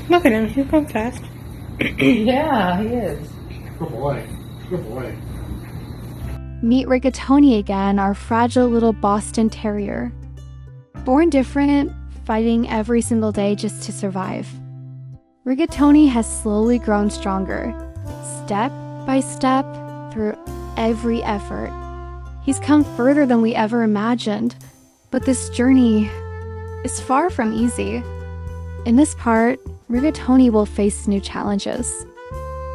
Look at him, he's going fast. Yeah, he is. Good boy. Good boy. Meet Rigatoni again, our fragile little Boston Terrier. Born different, fighting every single day just to survive. Rigatoni has slowly grown stronger, step by step, through every effort. He's come further than we ever imagined, but this journey is far from easy. In this part, Rigatoni will face new challenges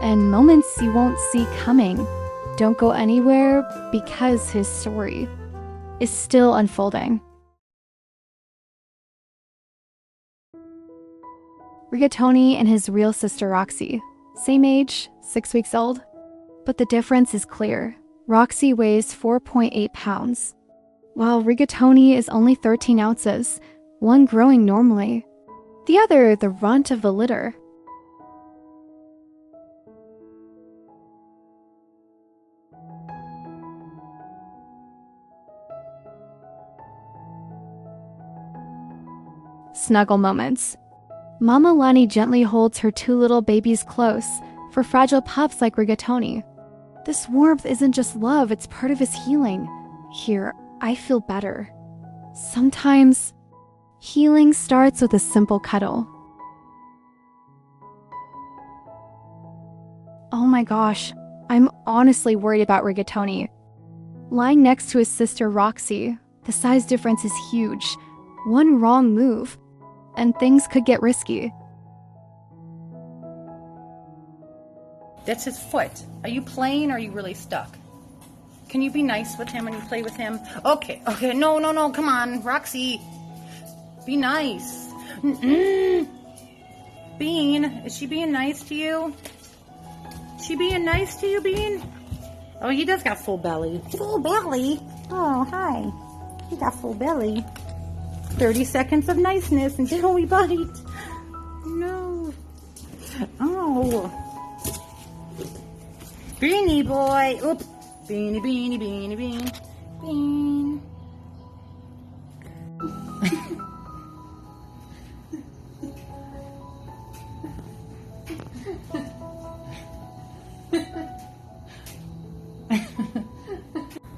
and moments you won't see coming. Don't go anywhere because his story is still unfolding. Rigatoni and his real sister Roxy, same age, 6 weeks old, but the difference is clear. Roxy weighs 4.8 pounds, while Rigatoni is only 13 ounces, one growing normally, the other the runt of the litter. Snuggle moments. Mama Lani gently holds her two little babies close for fragile pups like Rigatoni. This warmth isn't just love, it's part of his healing. Here, I feel better. Sometimes, healing starts with a simple cuddle. Oh my gosh, I'm honestly worried about Rigatoni. Lying next to his sister Roxy, the size difference is huge. One wrong move, and things could get risky. That's his foot. Are you playing or are you really stuck? Can you be nice with him when you play with him? Okay, no, come on, Roxy. Be nice. Bean, is she being nice to you? She being nice to you, Bean? Oh, he does got full belly. Full belly? Oh, hi. He got full belly. 30 seconds of niceness until we bite. No. Oh. Beanie boy. Oop. Beanie. Bean.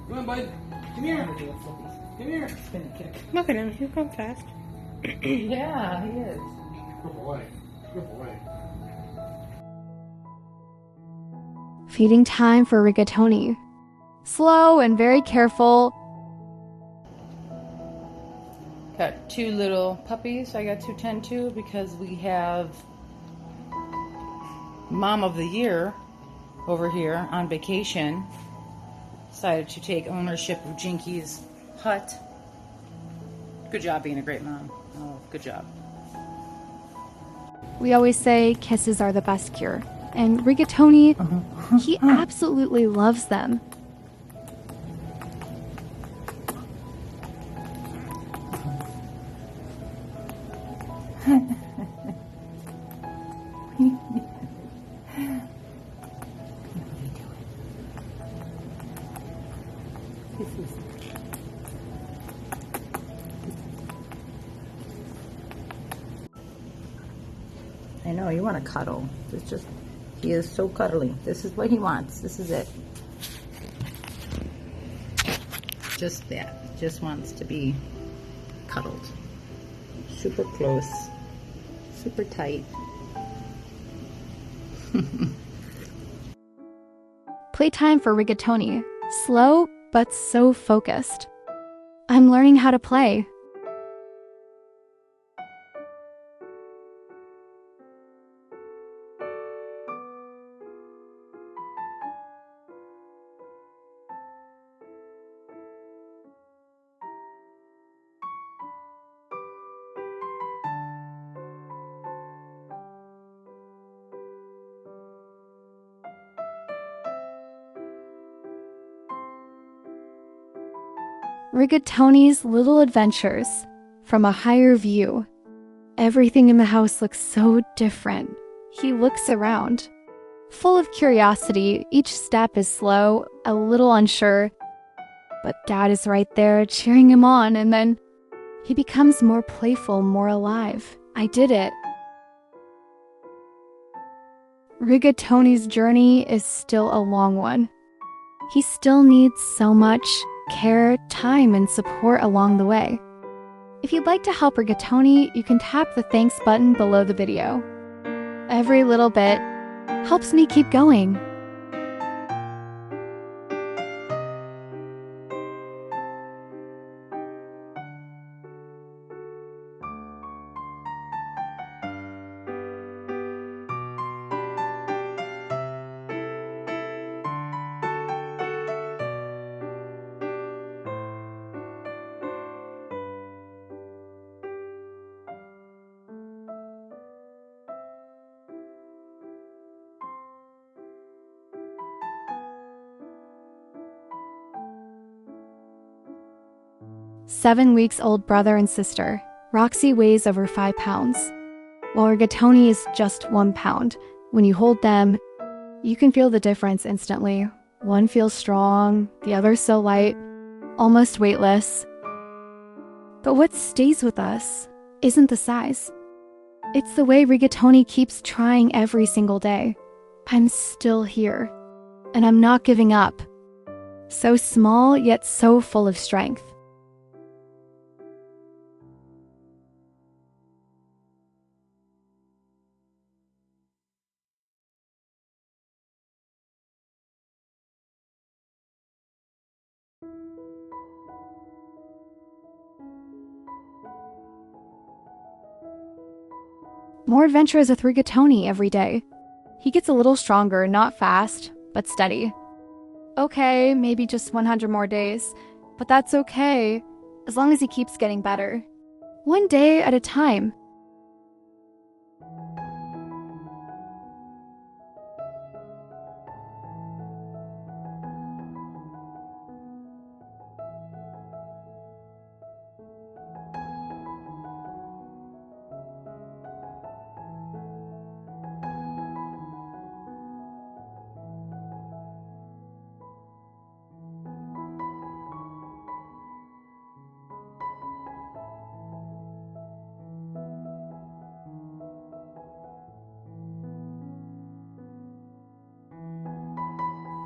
Come on, bud. Come here. Come here. Spin a kick. Look at him, he's going fast. Yeah, he is. Good boy. Good boy. Feeding time for Rigatoni. Slow and very careful. Got two little puppies I got to tend to because we have Mom of the Year over here on vacation. Decided to take ownership of Jinky's hut. Good job being a great mom. Oh, good job. We always say kisses are the best cure. And Rigatoni, he absolutely loves them. I know, you want to cuddle. It's just, he is so cuddly. This is what he wants. This is it. Just that. Just wants to be cuddled. Super close. Super tight. Playtime for Rigatoni. Slow, but so focused. I'm learning how to play. Rigatoni's little adventures from a higher view. Everything in the house looks so different. He looks around. Full of curiosity, each step is slow, a little unsure. But Dad is right there, cheering him on, and then he becomes more playful, more alive. I did it. Rigatoni's journey is still a long one. He still needs so much care, time, and support along the way. If you'd like to help Rigatoni, you can tap the thanks button below the video. Every little bit helps me keep going. Seven-weeks-old brother and sister. Roxy weighs over 5 pounds, while Rigatoni is just 1 pound. When you hold them, you can feel the difference instantly. One feels strong, the other so light, almost weightless. But what stays with us isn't the size. It's the way Rigatoni keeps trying every single day. I'm still here, and I'm not giving up. So small, yet so full of strength. More adventures with Rigatoni every day. He gets a little stronger, not fast, but steady. Okay, maybe just 100 more days, but that's okay, as long as he keeps getting better. One day at a time.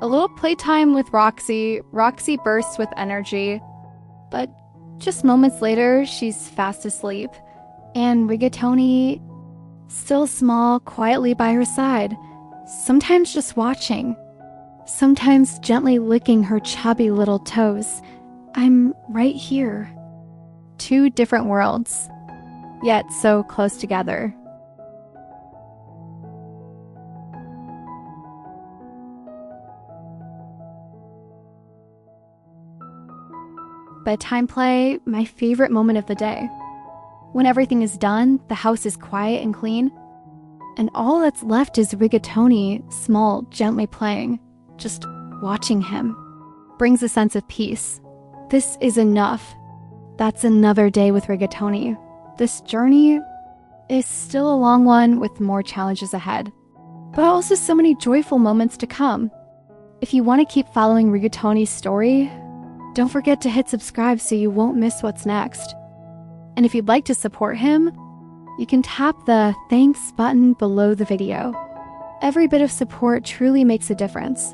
A little playtime with Roxy. Roxy bursts with energy, but just moments later, she's fast asleep. And Rigatoni, still small, quietly by her side, sometimes just watching, sometimes gently licking her chubby little toes. I'm right here. 2 different worlds, yet so close together. Bedtime play, my favorite moment of the day. When everything is done, the house is quiet and clean, and all that's left is Rigatoni, small, gently playing. Just watching him brings a sense of peace. This is enough. That's another day with Rigatoni. This journey is still a long one with more challenges ahead, but also so many joyful moments to come. If you want to keep following Rigatoni's story, don't forget to hit subscribe so you won't miss what's next. And if you'd like to support him, you can tap the thanks button below the video. Every bit of support truly makes a difference.